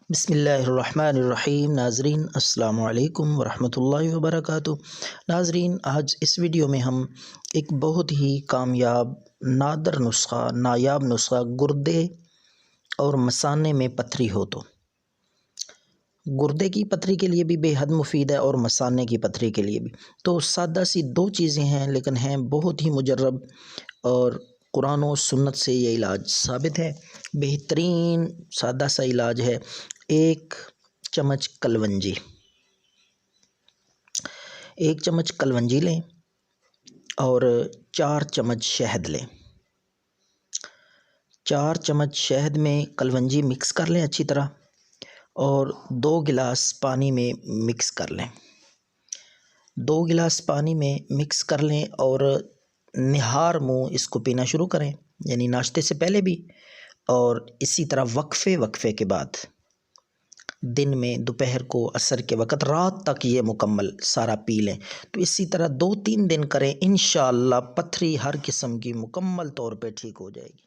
बिस्मिल्लाहिर्रहमानिर्रहीम। नाज़रीन अस्सलामु अलैकुम वरहमतुल्लाहि वबरकातुहू। नाज़रीन, आज इस वीडियो में हम एक बहुत ही कामयाब नायाब नुस्ख़ा गुर्दे और मसाने में पथरी हो तो गुर्दे की पथरी के लिए भी बेहद मुफीद है और मसाने की पथरी के लिए भी। तो सादा सी दो चीज़ें हैं, लेकिन हैं बहुत ही मुजर्रब और कुरान और सुन्नत से ये इलाज साबित है। बेहतरीन सादा सा इलाज है। 1 चम्मच कलवंजी, 1 चम्मच कलवंजी लें और 4 चम्मच शहद लें। 4 चम्मच शहद में कलवंजी मिक्स कर लें अच्छी तरह और 2 गिलास पानी में मिक्स कर लें। 2 गिलास पानी में मिक्स कर लें और निहार मुँह इसको पीना शुरू करें, यानी नाश्ते से पहले भी और इसी तरह वक्फ़े के बाद, दिन में, दोपहर को, असर के वक़्त, रात तक ये मुकम्मल सारा पी लें। तो इसी तरह 2-3 दिन करें, इंशाअल्लाह पथरी हर किस्म की मुकम्मल तौर पे ठीक हो जाएगी।